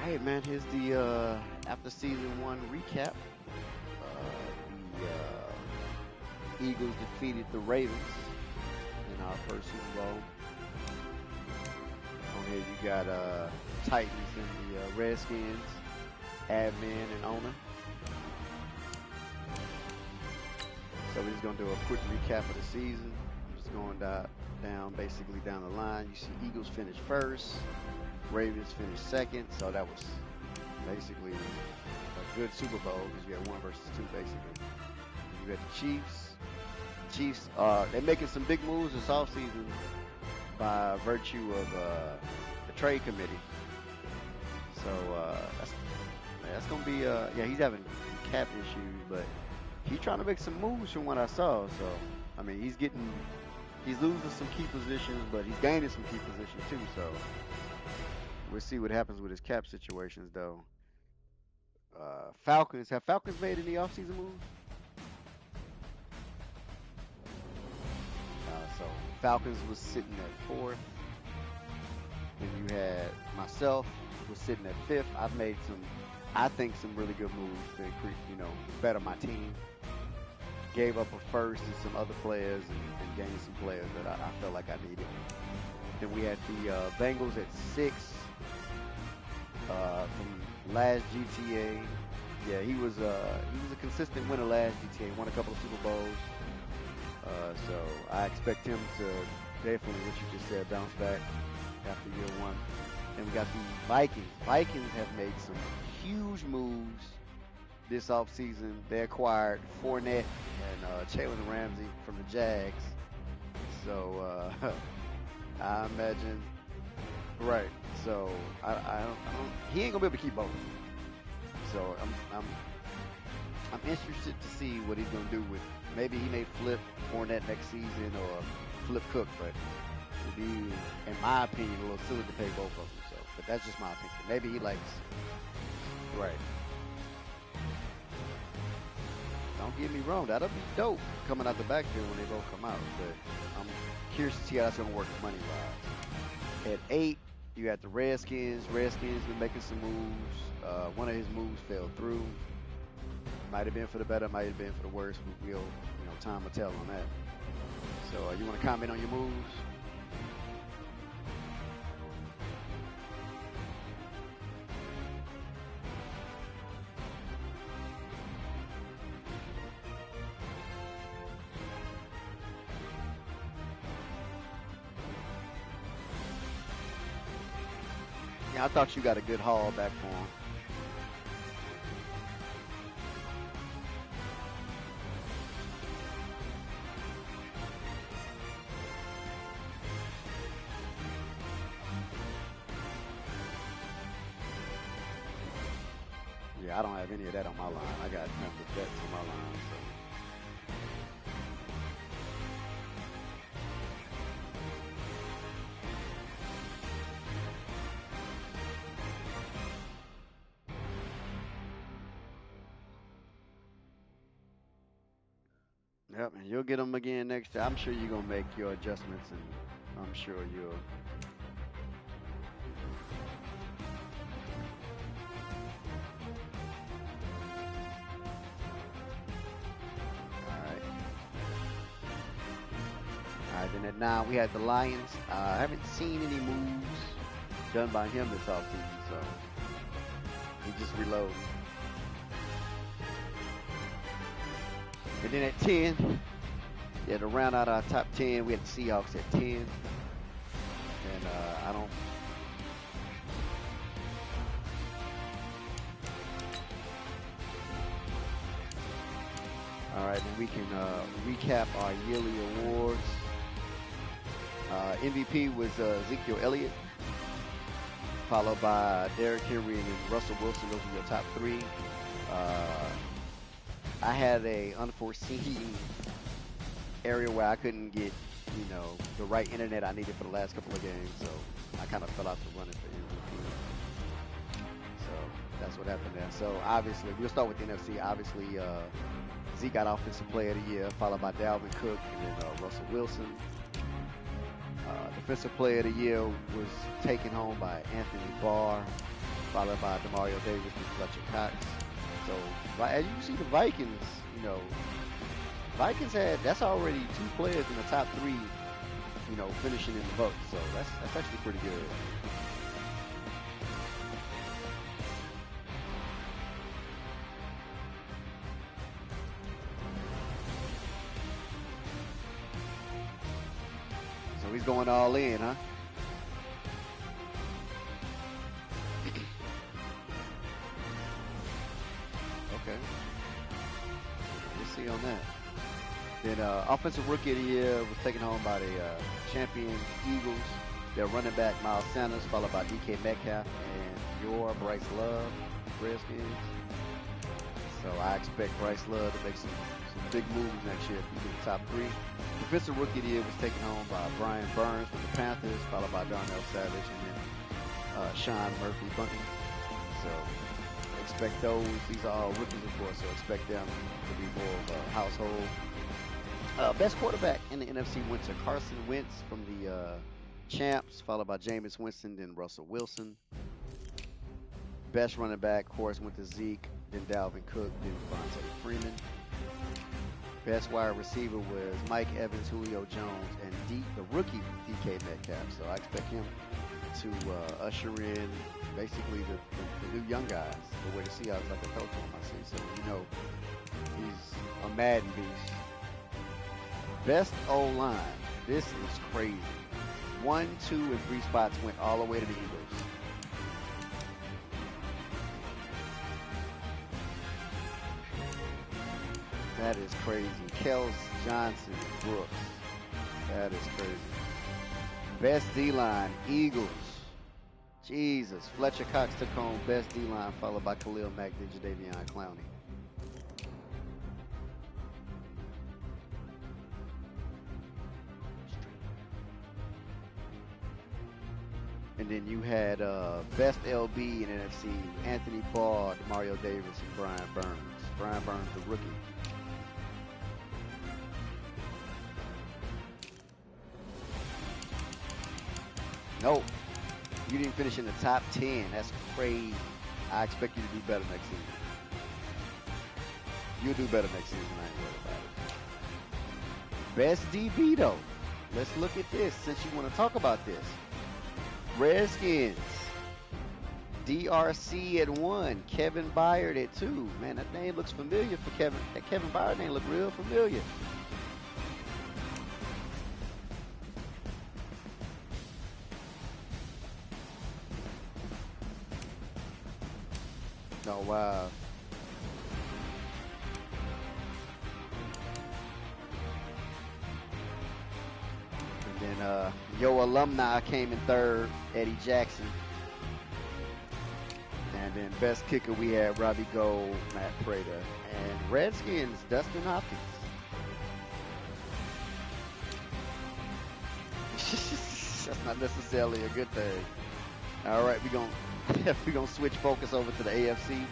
right, man. Here's the after season one recap. The Eagles defeated the Ravens in our first Super Bowl. On here you got Titans and the Redskins, admin and owner. So we're just gonna do a quick recap of the season. I'm just going down basically down the line. You see Eagles finish first, Ravens finished second. So that was basically a good Super Bowl because you had 1 versus 2 basically. You got the Chiefs. Chiefs, they're making some big moves this offseason by virtue of the trade committee. So that's going to be, yeah, he's having cap issues, but he's trying to make some moves from what I saw. So, I mean, he's losing some key positions, but he's gaining some key positions too. So we'll see what happens with his cap situations, though. Have Falcons made any offseason moves? So Falcons was sitting at 4th, and you had myself was sitting at 5th. I've made I think, some really good moves to increase, better my team. Gave up a first and some other players, and gained some players that I felt like I needed. Then we had the Bengals at 6 from last GTA. Yeah, he was a consistent winner last GTA. Won a couple of Super Bowls. So I expect him to definitely, what you just said, bounce back after year 1. And we got the Vikings. Vikings have made some huge moves this offseason. They acquired Fournette and Jalen Ramsey from the Jags. So I imagine, right? So I don't. He ain't gonna be able to keep both. So I'm interested to see what he's gonna do with. Maybe he may flip Fournette next season or flip Cook, but it'd be, in my opinion, a little silly to pay both of them. So, but that's just my opinion. Maybe he likes. Right. Don't get me wrong, that'll be dope coming out the backfield when they both come out. But I'm curious to see how that's gonna work money wise. At 8, you got the Redskins. Redskins been making some moves. One of his moves fell through. Might have been for the better, might have been for the worse. We'll, time will tell on that. So you want to comment on your moves? Yeah, I thought you got a good haul back for him. Yeah, I don't have any of that on my line. I got nothing but bets on my line. So. Yep, and you'll get them again next time. I'm sure you're gonna make your adjustments, and I'm sure you'll. Then at 9, we had the Lions. I haven't seen any moves done by him this offseason, so he just reloading. And then at 10, yeah, to round out our top 10, we had the Seahawks at 10. And I don't. All right, then we can recap our yearly awards. MVP was Ezekiel Elliott, followed by Derrick Henry and Russell Wilson. Those were your top 3. I had a unforeseen area where I couldn't get, the right internet I needed for the last couple of games, so I kind of fell out the running for MVP. So that's what happened there. So obviously, we'll start with the NFC. Obviously, Zeke got Offensive Player of the Year, followed by Dalvin Cook and then Russell Wilson. Defensive Player of the Year was taken home by Anthony Barr. followed by Demario Davis and Fletcher Cox. So, as you can see, the Vikings, you know, Vikings that's already 2 players in the top 3, you know, finishing in the vote. So that's actually pretty good. So he's going all in, huh? Okay. We'll see on that. Then Offensive Rookie of the Year was taken home by the champion Eagles. Their running back, Miles Sanders, followed by DK Metcalf and your Bryce Love, Redskins. So I expect Bryce Love to make some big moves next year to the top 3. Defensive Rookie of the Year was taken home by Brian Burns from the Panthers, followed by Darnell Savage, and then Sean Murphy Bunting. So expect those. These are all rookies, of course, so expect them to be more of a household. Best quarterback in the NFC went to Carson Wentz from the Champs, followed by Jameis Winston, then Russell Wilson. Best running back, of course, went to Zeke, then Dalvin Cook, then Devontae Freeman. Best wide receiver was Mike Evans, Julio Jones, and the rookie DK Metcalf. So I expect him to usher in basically the new young guys, the way the Seahawks like to coach them, I see. So you know he's a Madden beast. Best O-line. This is crazy. 1, 2, and 3 spots went all the way to the Eagles. That is crazy. Kels, Johnson, Brooks. That is crazy. Best D-line, Eagles. Jesus. Fletcher Cox took home best D-line, followed by Khalil Mack and Jadeveon Clowney. And then you had best LB in NFC, Anthony Barr, Mario Davis, and Brian Burns. Brian Burns, the rookie. Nope. You didn't finish in the top 10. That's crazy. I expect you to do better next season. You'll do better next season. I ain't worried about it. Best DB, though. Let's look at this since you want to talk about this. Redskins. DRC at 1. Kevin Byard at 2. Man, that name looks familiar for Kevin. That Kevin Byard name look real familiar. Oh, wow. And then Yo Alumni came in 3rd, Eddie Jackson. And then best kicker we had Robbie Gold, Matt Prater. And Redskins, Dustin Hopkins. That's not necessarily a good thing. All right, we're gonna switch focus over to the AFC.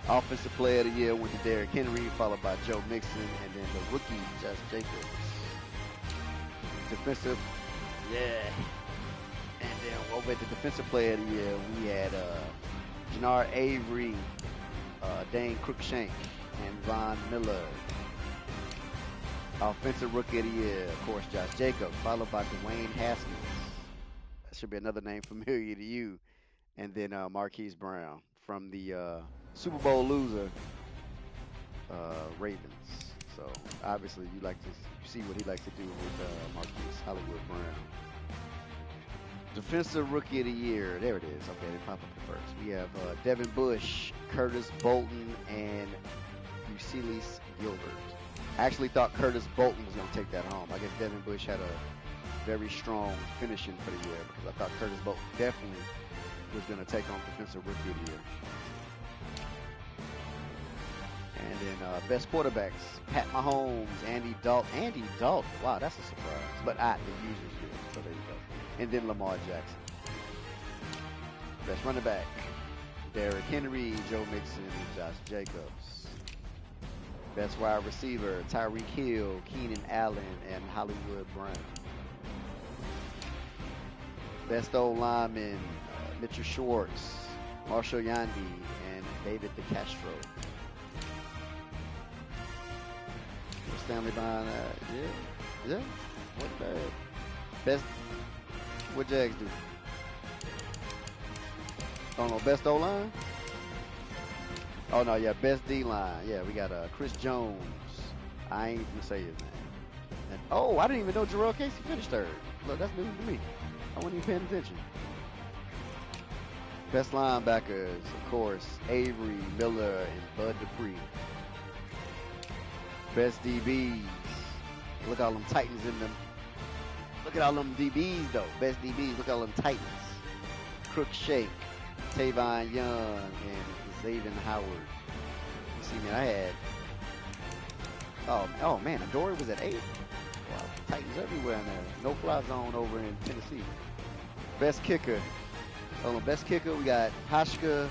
Offensive Player of the Year went to Derrick Henry, followed by Joe Mixon, and then the rookie Josh Jacobs. Defensive, yeah. And then over at the Defensive Player of the Year, we had Jannard Avery, Dane Cruikshank, and Von Miller. Offensive Rookie of the Year, of course, Josh Jacobs, followed by Dwayne Haskins. That should be another name familiar to you. And then Marquise Brown from the Super Bowl loser, Ravens. So obviously you like to see what he likes to do with Marquise Hollywood Brown. Defensive Rookie of the Year. There it is. Okay, they pop up the first. We have Devin Bush, Curtis Bolton, and Usilis Gilbert. I actually thought Curtis Bolton was going to take that home. I guess Devin Bush had a very strong finishing for the year because I thought Curtis Bolton definitely was going to take home Defensive Rookie of the Year. And then best quarterbacks, Pat Mahomes, Andy Dalton. Wow, that's a surprise. But the users did, so there you go. And then Lamar Jackson. Best running back, Derrick Henry, Joe Mixon, and Josh Jacobs. Best wide receiver, Tyreek Hill, Keenan Allen, and Hollywood Brown. Best old lineman, Mitchell Schwartz, Marshall Yandi, and David DeCastro. Stanley behind that. Yeah. What bad? Best. What Jags do? Oh no, best O line. Oh no, yeah, best D line. Yeah, we got Chris Jones. I ain't gonna say his name. And, oh, I didn't even know Jarrell Casey finished third. Look, that's news to me. I wasn't even paying attention. Best linebackers, of course, Avery, Miller, and Bud Dupree. Best DBs. Look at all them Titans in them. Look at all them DBs, though. Best DBs. Look at all them Titans. Crook Shake, Tavon Young, and Xavier Howard. You see, man, I had. Oh man, Adoree was at 8. Wow, Titans everywhere in there. No fly zone over in Tennessee. Best kicker. On the best kicker, we got Hashka,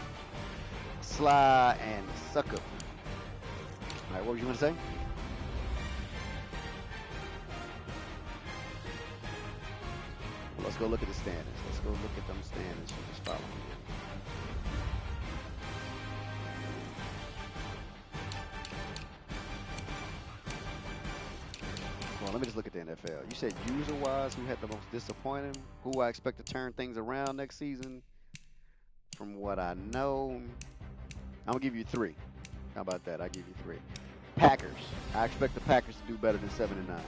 Sly, and Sucker. All right, what were you going to say? Well, let's go look at the standings. Let's go look at them standings. You just follow me. Well, let me just look at the NFL. You said user-wise, who had the most disappointing? Who I expect to turn things around next season? From what I know, I'm going to give you 3. How about that? I'll give you 3. Packers. I expect the Packers to do better than 7-9.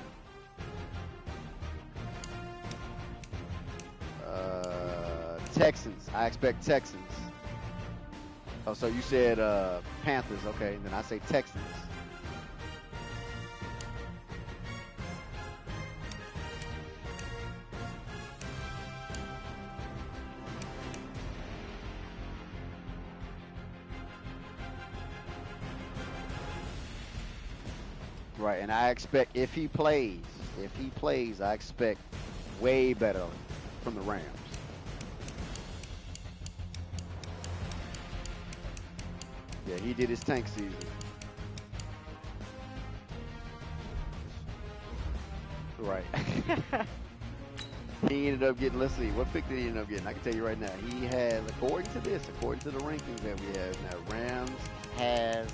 Texans. I expect Texans. Oh, so you said Panthers. Okay, then I say Texans. Right, and I expect if he plays, I expect way better from the Rams. Yeah, he did his tank season. Right. He ended up getting, let's see, what pick did he end up getting? I can tell you right now. He has, according to the rankings that we have now, Rams has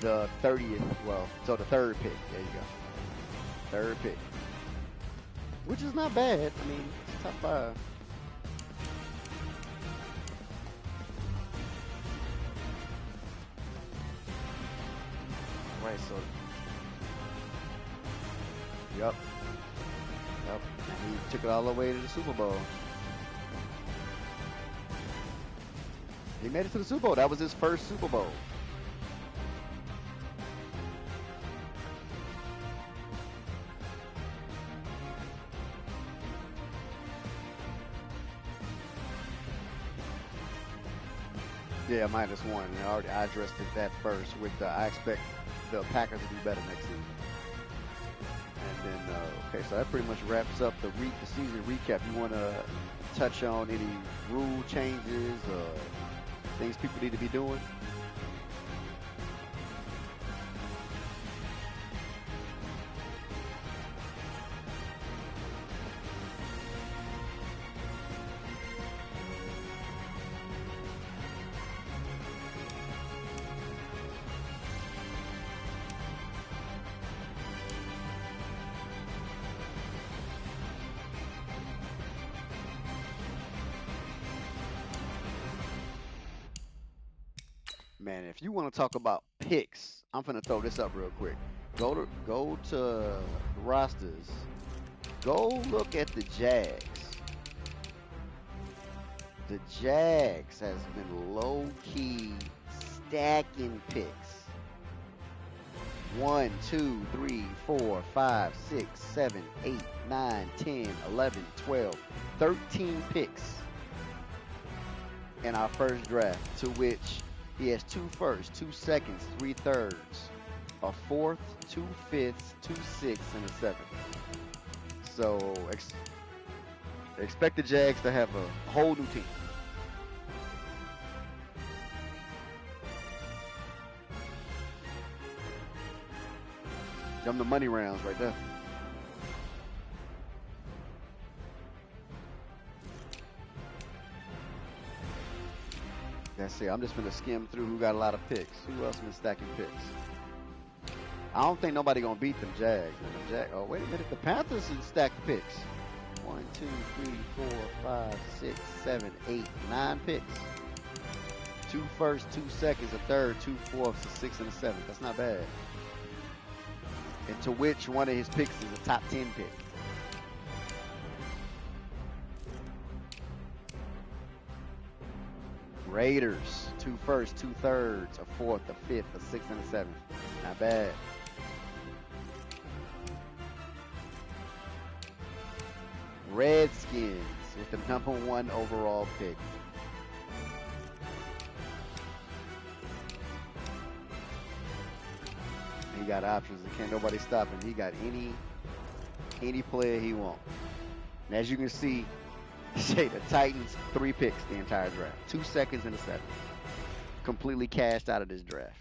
the 30th, well, so the 3rd pick. There you go. 3rd pick. Which is not bad. I mean, it's top 5. Right, so. Yep. And he took it all the way to the Super Bowl. He made it to the Super Bowl. That was his first Super Bowl. Yeah, -1. And I addressed that first with I expect the Packers to do better next season. And then, okay, so that pretty much wraps up the season recap. You want to touch on any rule changes or things people need to be doing? Man, if you want to talk about picks, I'm finna throw this up real quick. Go to rosters. Go look at the Jags. The Jags has been low-key stacking picks. 1, 2, 3, 4, 5, 6, 7, 8, 9, 10, 11, 12, 13 picks in our first draft, to which he has 2 firsts, 2 seconds, 3 thirds, a 4th, 2 fifths, 2 sixths, and a 7th. So expect the Jags to have a whole new team. Them the money rounds right there. That's it. I'm just gonna skim through who got a lot of picks. Who else been stacking picks? I don't think nobody gonna beat them Jags. Oh, wait a minute. The Panthers and stacked picks. 1, 2, 3, 4, 5, 6, 7, 8, 9 picks. 2 firsts, 2 seconds, a third, 2 fourths, a sixth, and a seventh. That's not bad. And to which one of his picks is a top 10 pick. Raiders, 2 firsts, 2 thirds, a fourth, a fifth, a sixth, and a seventh. Not bad. Redskins with the #1 overall pick. He got options and can't nobody stop him. He got any player he wants. And as you can see, say the Titans 3 picks the entire draft. 2 seconds and a seventh. Completely cashed out of this draft.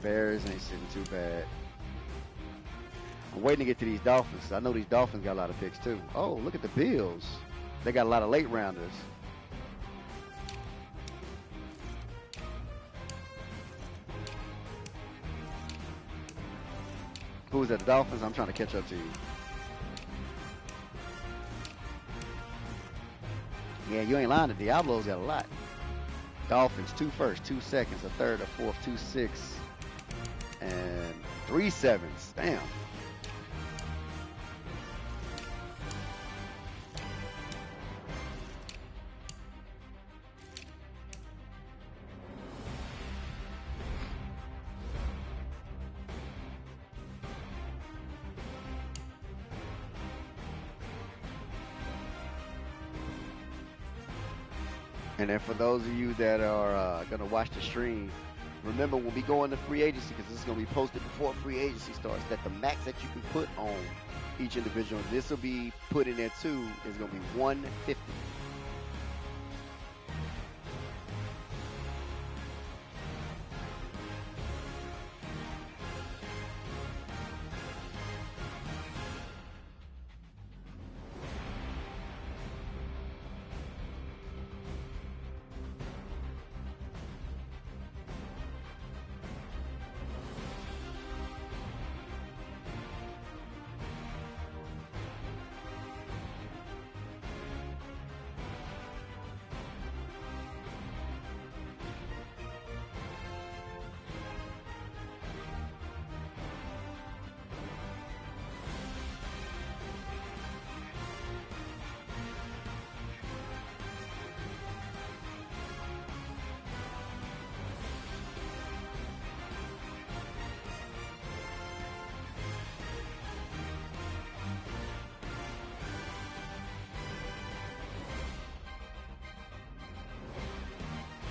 Bears ain't sitting too bad. I'm waiting to get to these Dolphins. I know these Dolphins got a lot of picks too. Oh, look at the Bills. They got a lot of late rounders. Who's that? The Dolphins? I'm trying to catch up to you. Yeah, you ain't lying. The Diablos got a lot. Dolphins, 2 firsts, 2 seconds, a third, a fourth, 2 sixths, and 3 sevens. Damn. And then for those of you that are going to watch the stream, remember when we go into free agency, because this is going to be posted before free agency starts, that the max that you can put on each individual, this will be put in there too, is going to be 150.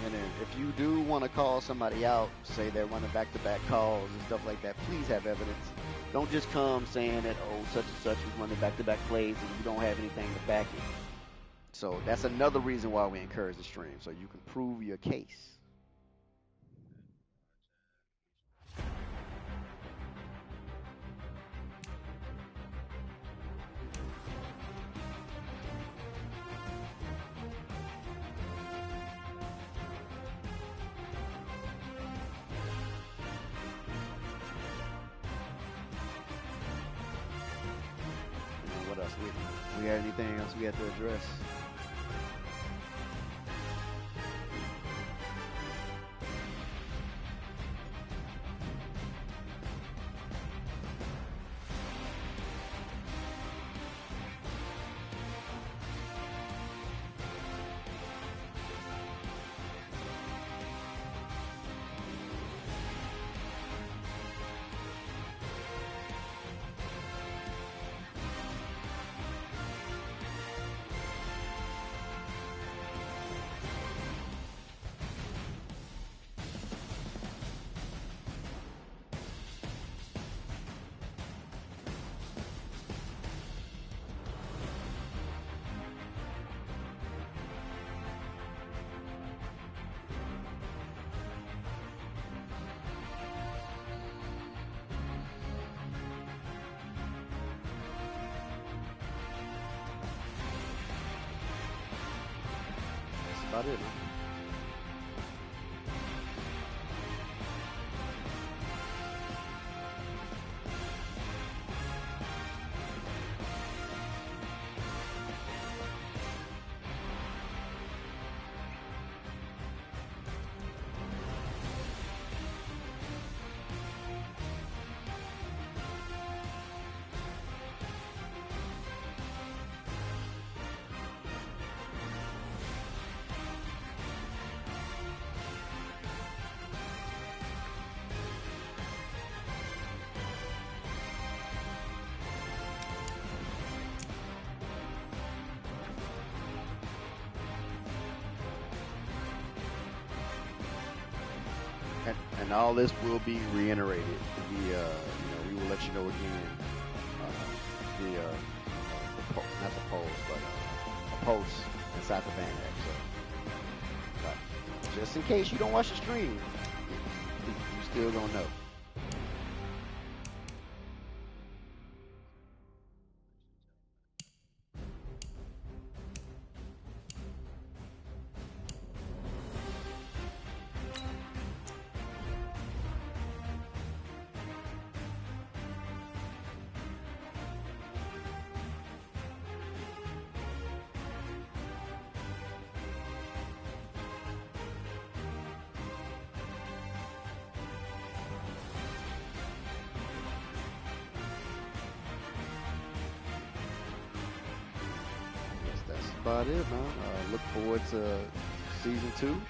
And then if you do want to call somebody out, say they're running back-to-back calls and stuff like that, please have evidence. Don't just come saying that, oh, such and such is running back-to-back plays and you don't have anything to back it. So that's another reason why we encourage the stream, so you can prove your case. What else? We got anything else we have to address? about it, man. And all this will be reiterated. We will let you know again not the polls, but a post inside the van app. So, just in case you don't watch the stream, you still gonna know. About it, man. Look forward to season 2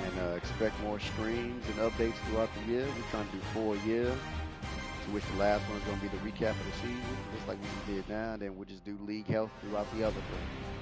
and expect more streams and updates throughout the year. We're trying to do 4 a year, to which the last one is going to be the recap of the season, just like we did now. And then we'll just do league health throughout the other things.